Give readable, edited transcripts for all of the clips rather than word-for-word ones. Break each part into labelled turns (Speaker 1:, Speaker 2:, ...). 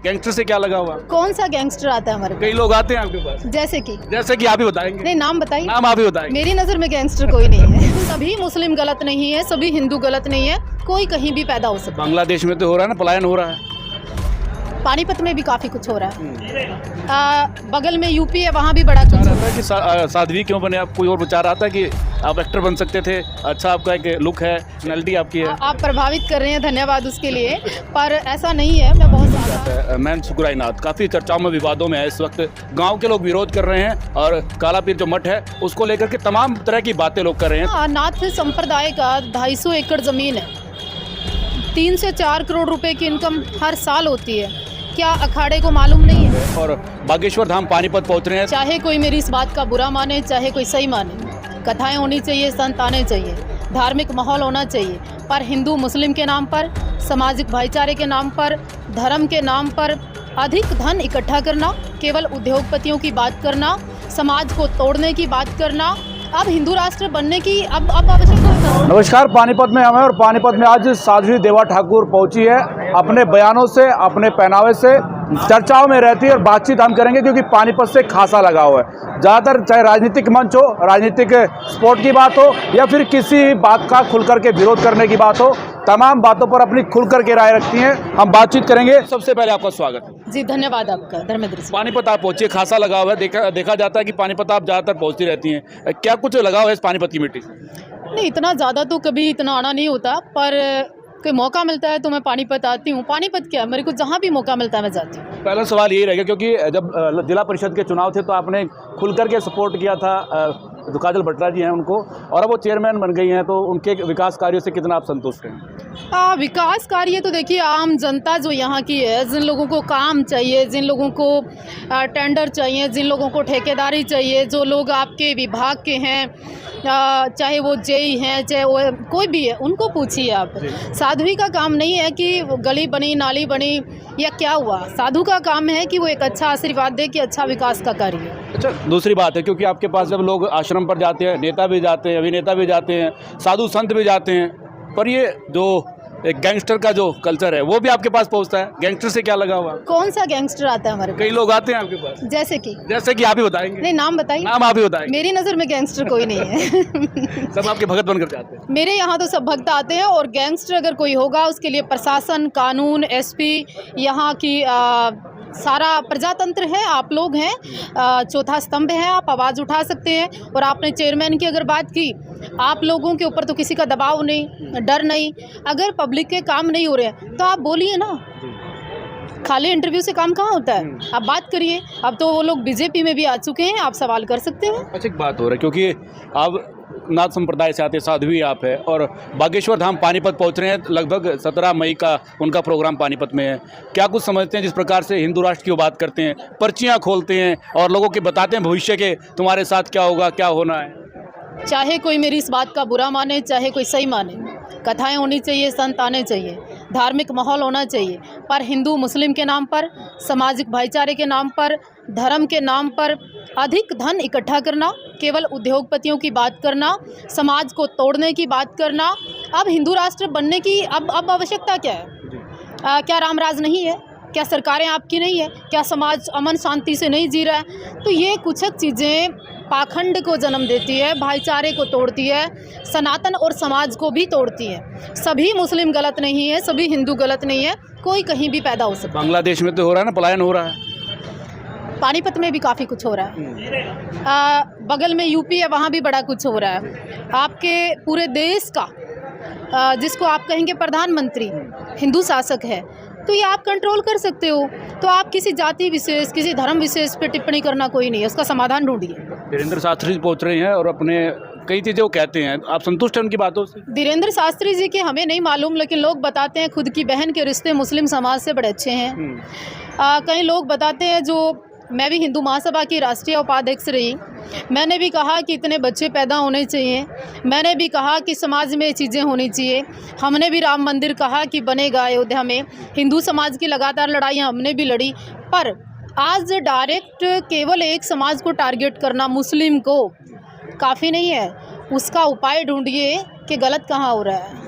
Speaker 1: Gangster से क्या लगा हुआ?
Speaker 2: कौन सा गैंगस्टर आता है हमारे
Speaker 1: कई लोग आते हैं आपके पास,
Speaker 2: जैसे कि
Speaker 1: आप ही बताएंगे।
Speaker 2: नहीं, नाम बताइए।
Speaker 1: नाम आप ही बताएंगे।
Speaker 2: मेरी नज़र में गैंगस्टर कोई नहीं है। सभी मुस्लिम गलत नहीं है, सभी हिंदू गलत नहीं है, कोई कहीं भी पैदा हो सकता है।
Speaker 1: बांग्लादेश में तो हो रहा है ना, पलायन हो रहा है।
Speaker 2: पानीपत में भी काफ़ी कुछ हो रहा है। बगल में यूपी है, वहाँ भी बड़ा कुछ हो रहा है।
Speaker 1: कि साध्वी क्यों बने आप? कोई और विचार आता है कि आप एक्टर बन सकते थे? अच्छा, आपका एक लुक है, पर्सनैलिटी आपकी है।
Speaker 2: आप प्रभावित कर रहे हैं, धन्यवाद उसके लिए, पर ऐसा नहीं है। मैं बहुत ज़्यादा
Speaker 1: मैन सुकुराईनाथ काफ़ी चर्चाओं में, विवादों में है इस वक्त। गांव के लोग विरोध कर रहे हैं और काला पीर जो मठ है उसको लेकर के तमाम तरह की बातें लोग कर रहे हैं।
Speaker 2: नाथ संप्रदाय का 250 एकड़ ज़मीन है, 3 से 4 करोड़ रुपए की इनकम हर साल होती है। क्या अखाड़े को मालूम नहीं है?
Speaker 1: और बागेश्वर धाम पानीपत पहुंच रहे हैं।
Speaker 2: चाहे कोई मेरी इस बात का बुरा माने, चाहे कोई सही माने, कथाएं होनी चाहिए, संत आने चाहिए, धार्मिक माहौल होना चाहिए, पर हिंदू मुस्लिम के नाम पर, सामाजिक भाईचारे के नाम पर, धर्म के नाम पर अधिक धन इकट्ठा करना, केवल उद्योगपतियों की बात करना, समाज को तोड़ने की बात करना, अब हिंदू राष्ट्र बनने की अब आवश्यकता है।
Speaker 3: नमस्कार, पानीपत में हमें, और पानीपत में आज साध्वी देवा ठाकुर पहुंची है। अपने बयानों से, अपने पहनावे से चर्चाओं में रहती है और बातचीत हम करेंगे क्योंकि पानीपत से खासा लगा हुआ है। ज़्यादातर चाहे राजनीतिक मंच हो, राजनीतिक स्पोर्ट की बात हो या फिर किसी बात का खुल करके विरोध करने की बात हो, तमाम बातों पर अपनी खुल करके राय रखती हैं। हम बातचीत करेंगे।
Speaker 1: सबसे पहले आपका स्वागत है
Speaker 2: जी, धन्यवाद आपका धर्मेंद्र जी।
Speaker 1: पानीपत आप पहुंचे, खासा लगा हुआ है। देखा जाता है कि पानीपत आप ज़्यादातर पहुंचती रहती हैं। क्या कुछ लगा हुआ है इस पानीपत की मिट्टी से?
Speaker 2: नहीं, इतना ज़्यादा तो कभी इतना आना नहीं होता, पर कोई मौका मिलता है तो मैं पानीपत आती हूँ। पानीपत क्या, मेरे को जहाँ भी मौका मिलता है मैं जाती हूँ।
Speaker 1: पहला सवाल यही रहेगा क्योंकि जब जिला परिषद के चुनाव थे तो आपने खुल करके सपोर्ट किया था जो काजल भट्टरा जी हैं उनको, और अब वो चेयरमैन बन गई हैं, तो उनके विकास कार्यों से कितना आप संतुष्ट हैं?
Speaker 2: विकास कार्य तो देखिए, आम जनता जो यहाँ की है, जिन लोगों को काम चाहिए, जिन लोगों को टेंडर चाहिए, जिन लोगों को ठेकेदारी चाहिए, जो लोग आपके विभाग के हैं, चाहे वो जेई हैं, चाहे वो कोई भी है, उनको पूछिए आप। साध्वी का काम नहीं है कि वो गली बनी, नाली बनी या क्या हुआ। साधु का काम है कि वो एक अच्छा आशीर्वाद दे कि अच्छा विकास का कार्य।
Speaker 1: अच्छा, दूसरी बात है क्योंकि आपके पास जब लोग आश्रम पर जाते हैं, नेता भी जाते हैं, अभिनेता भी जाते हैं, साधु संत भी जाते हैं, पर ये जो एक गैंगस्टर का जो कल्चर है वो भी आपके पास पहुंचता है। गैंगस्टर से क्या लगा हुआ?
Speaker 2: कौन सा गैंगस्टर आता है हमारे?
Speaker 1: कई लोग आते हैं आपके पास,
Speaker 2: जैसे कि
Speaker 1: आप ही बताएंगे।
Speaker 2: नहीं, नाम बताइए।
Speaker 1: नाम आप ही बताएंगे।
Speaker 2: मेरी नज़र में गैंगस्टर कोई नहीं है।
Speaker 1: सब आपके भगत बनकर जाते हैं।
Speaker 2: मेरे यहाँ तो सब भक्त आते हैं, और गैंगस्टर अगर कोई होगा उसके लिए प्रशासन, कानून, एसपी, यहाँ की सारा प्रजातंत्र है, आप लोग हैं, चौथा स्तंभ है, आप आवाज़ उठा सकते हैं। और आपने चेयरमैन की अगर बात की, आप लोगों के ऊपर तो किसी का दबाव नहीं, डर नहीं। अगर पब्लिक के काम नहीं हो रहे हैं तो आप बोलिए ना, खाली इंटरव्यू से काम कहाँ होता है? आप बात करिए। अब तो वो लोग बीजेपी में भी आ चुके हैं, आप सवाल कर सकते हैं।
Speaker 1: अच्छा, एक बात हो रहा है क्योंकि आप नाथ संप्रदाय से आते, साध्वी आप है, और बागेश्वर धाम पानीपत पहुंच रहे हैं। लगभग 17 मई का उनका प्रोग्राम पानीपत में है। क्या कुछ समझते हैं जिस प्रकार से हिंदू राष्ट्र की बात करते हैं, पर्चियां खोलते हैं और लोगों के बताते हैं भविष्य के तुम्हारे साथ क्या होगा, क्या होना है?
Speaker 2: चाहे कोई मेरी इस बात का बुरा माने, चाहे कोई सही माने, कथाएं होनी चाहिए, संत आने चाहिए, धार्मिक माहौल होना चाहिए, पर हिंदू मुस्लिम के नाम पर, सामाजिक भाईचारे के नाम पर, धर्म के नाम पर अधिक धन इकट्ठा करना, केवल उद्योगपतियों की बात करना, समाज को तोड़ने की बात करना, अब हिंदू राष्ट्र बनने की अब आवश्यकता क्या है? क्या रामराज नहीं है? क्या सरकारें आपकी नहीं है? क्या समाज अमन शांति से नहीं जी रहा है? तो ये कुछ चीज़ें पाखंड को जन्म देती है, भाईचारे को तोड़ती है, सनातन और समाज को भी तोड़ती है। सभी मुस्लिम गलत नहीं है, सभी हिंदू गलत नहीं है, कोई कहीं भी पैदा हो सकता है।
Speaker 1: बांग्लादेश में तो हो रहा है ना, पलायन हो रहा है।
Speaker 2: पानीपत में भी काफ़ी कुछ हो रहा है। बगल में यूपी है, वहाँ भी बड़ा कुछ हो रहा है। आपके पूरे देश का जिसको आप कहेंगे प्रधानमंत्री हिंदू शासक है, तो ये आप कंट्रोल कर सकते हो। तो आप किसी जाति विशेष, किसी धर्म विशेष पे टिप्पणी करना कोई नहीं है, उसका समाधान ढूंढिए।
Speaker 1: धीरेन्द्र शास्त्री पहुंच रहे हैं और अपने कई चीज़ें वो कहते हैं, आप संतुष्ट हैं उनकी बातों से?
Speaker 2: धीरेन्द्र शास्त्री जी के हमें नहीं मालूम, लेकिन लोग बताते हैं खुद की बहन के रिश्ते मुस्लिम समाज से बड़े अच्छे हैं। कई लोग बताते हैं, जो मैं भी हिंदू महासभा की राष्ट्रीय उपाध्यक्ष रही, मैंने भी कहा कि इतने बच्चे पैदा होने चाहिए, मैंने भी कहा कि समाज में चीज़ें होनी चाहिए, हमने भी राम मंदिर कहा कि बनेगा अयोध्या में, हिंदू समाज की लगातार लड़ाइयाँ हमने भी लड़ी। पर आज डायरेक्ट केवल एक समाज को टारगेट करना, मुस्लिम को, काफ़ी नहीं है। उसका उपाय ढूंढिए कि गलत कहाँ हो रहा है।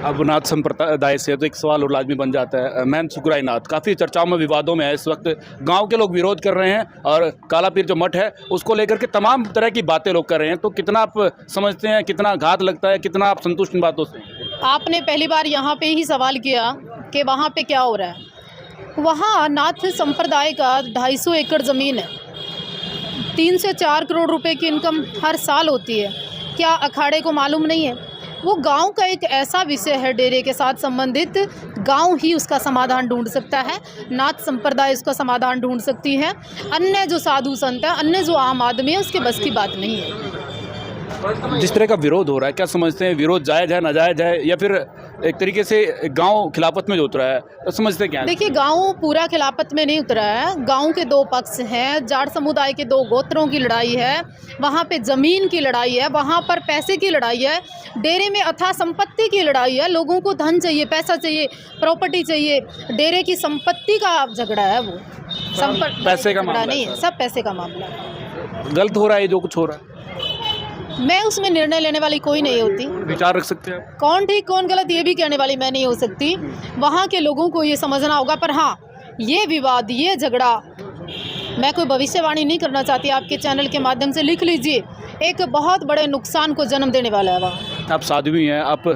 Speaker 1: अब नाथ संप्रदाय से तो एक सवाल और लाजमी बन जाता है, महंत सुखराय नाथ काफ़ी चर्चाओं में, विवादों में है इस वक्त। गांव के लोग विरोध कर रहे हैं और काला पीर जो मठ है उसको लेकर के तमाम तरह की बातें लोग कर रहे हैं। तो कितना आप समझते हैं, कितना घात लगता है, कितना आप संतुष्ट इन बातों से?
Speaker 2: आपने पहली बार यहाँ पे ही सवाल किया कि वहाँ पे क्या हो रहा है। वहाँ नाथ संप्रदाय का 250 एकड़ ज़मीन है, 3 से 4 करोड़ रुपए की इनकम हर साल होती है। क्या अखाड़े को मालूम नहीं है? वो गांव का एक ऐसा विषय है डेरे के साथ संबंधित, गांव ही उसका समाधान ढूंढ सकता है, नाथ संप्रदाय उसका समाधान ढूंढ सकती है। अन्य जो साधु संत है, अन्य जो आम आदमी है, उसके बस की बात नहीं है।
Speaker 1: जिस तरह का विरोध हो रहा है, क्या समझते हैं, विरोध जायज़ है, नाजायज़ है, या फिर एक तरीके से गांव खिलाफत में जो उतरा है, तो समझते क्या है?
Speaker 2: देखिए, गांव पूरा खिलाफत में नहीं उतरा है। गांव के 2 पक्ष हैं, जाट समुदाय के 2 गोत्रों की लड़ाई है, वहाँ पे ज़मीन की लड़ाई है, वहाँ पर पैसे की लड़ाई है, डेरे में अथाह संपत्ति की लड़ाई है। लोगों को धन चाहिए, पैसा चाहिए, प्रॉपर्टी चाहिए। डेरे की संपत्ति का झगड़ा है, वो
Speaker 1: पैसे का मामला
Speaker 2: नहीं है, सब पैसे का मामला है।
Speaker 1: गलत हो रहा है जो कुछ हो रहा है,
Speaker 2: मैं उसमें निर्णय लेने वाली कोई नहीं होती।
Speaker 1: विचार रख सकते हैं आप?
Speaker 2: कौन ठीक कौन गलत ये भी कहने वाली मैं नहीं हो सकती। वहाँ के लोगों को ये समझना होगा। पर हाँ, ये विवाद, ये झगड़ा, मैं कोई भविष्यवाणी नहीं करना चाहती, आपके चैनल के माध्यम से लिख लीजिए, एक बहुत बड़े नुकसान को जन्म देने वाला है वहाँ।
Speaker 1: आप साध्वी हैं, आप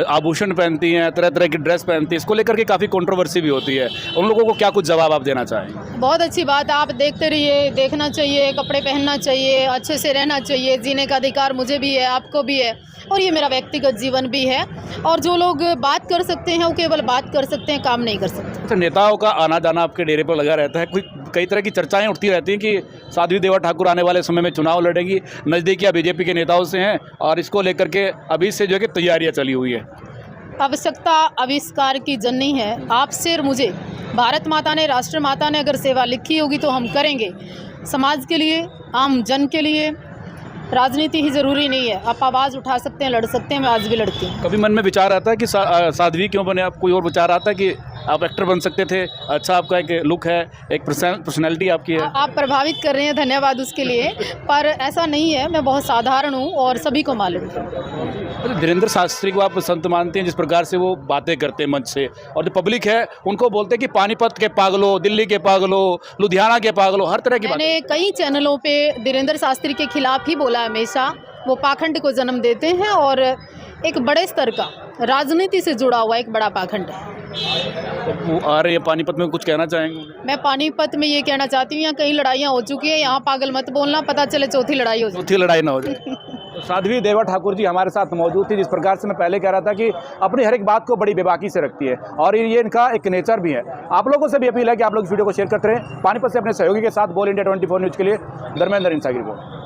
Speaker 1: आभूषण पहनती हैं, तरह तरह की ड्रेस पहनती हैं, इसको लेकर के काफ़ी कंट्रोवर्सी भी होती है। उन लोगों को क्या कुछ जवाब आप देना चाहेंगे?
Speaker 2: बहुत अच्छी बात है, आप देखते रहिए, देखना चाहिए, कपड़े पहनना चाहिए, अच्छे से रहना चाहिए, जीने का अधिकार मुझे भी है, आपको भी है, और ये मेरा व्यक्तिगत जीवन भी है। और जो लोग बात कर सकते हैं वो केवल बात कर सकते हैं, काम नहीं कर सकते।
Speaker 1: तो नेताओं का आना जाना आपके डेरे पर लगा रहता है, कई तरह की चर्चाएं उठती रहती हैं कि साध्वी देवा ठाकुर आने वाले समय में चुनाव लड़ेगी, नज़दीकियाँ बीजेपी के नेताओं से हैं, और इसको लेकर के अभी से जो है कि तैयारियाँ चली हुई है।
Speaker 2: आवश्यकता आविष्कार की जननी है। आपसे और मुझे, भारत माता ने, राष्ट्र माता ने अगर सेवा लिखी होगी तो हम करेंगे, समाज के लिए, आम जन के लिए। राजनीति ही ज़रूरी नहीं है, आप आवाज़ उठा सकते हैं, लड़ सकते हैं। मैं आज भी लड़ती हूँ।
Speaker 1: कभी मन में विचार आता है कि साध्वी क्यों बने आप? कोई और विचार आता है कि आप एक्टर बन सकते थे? अच्छा, आपका एक लुक है, एक पर्सनैलिटी आपकी है।
Speaker 2: आप प्रभावित कर रहे हैं, धन्यवाद उसके लिए, पर ऐसा नहीं है। मैं बहुत साधारण हूँ और सभी को मालूम है।
Speaker 1: धीरेन्द्र शास्त्री को आप संत मानते हैं, जिस प्रकार से वो बातें करते हैं मंच से, और जो पब्लिक है उनको बोलते हैं कि पानीपत के पागलो, दिल्ली के पागलो, लुधियाना के पागलो, हर तरह की बातें।
Speaker 2: मैंने कई चैनलों पे धीरेन्द्र शास्त्री के खिलाफ ही बोला हमेशा। वो पाखंड को जन्म देते हैं और एक बड़े स्तर का, राजनीति से जुड़ा हुआ एक बड़ा पाखंड है।
Speaker 1: तो वो आ रहे हैं पानीपत में, कुछ कहना चाहेंगे?
Speaker 2: मैं पानीपत में ये कहना चाहती हूँ, यहाँ कई लड़ाइयाँ हो चुकी हैं, यहाँ पागल मत बोलना, पता चले चौथी लड़ाई हो जाए।
Speaker 1: चौथी लड़ाई ना हो जाए।
Speaker 3: तो साध्वी देवा ठाकुर जी हमारे साथ मौजूद थी। जिस प्रकार से मैं पहले कह रहा था कि अपनी हर एक बात को बड़ी बेबाकी से रखती है, और ये इनका एक नेचर भी है। आप लोगों से भी अपील है कि आप लोग इस वीडियो को शेयर करते रहें। पानीपत से अपने सहयोगी के साथ बोल इंडिया 24 न्यूज़ के लिए धर्मेंद्र इंसागी रिपोर्ट।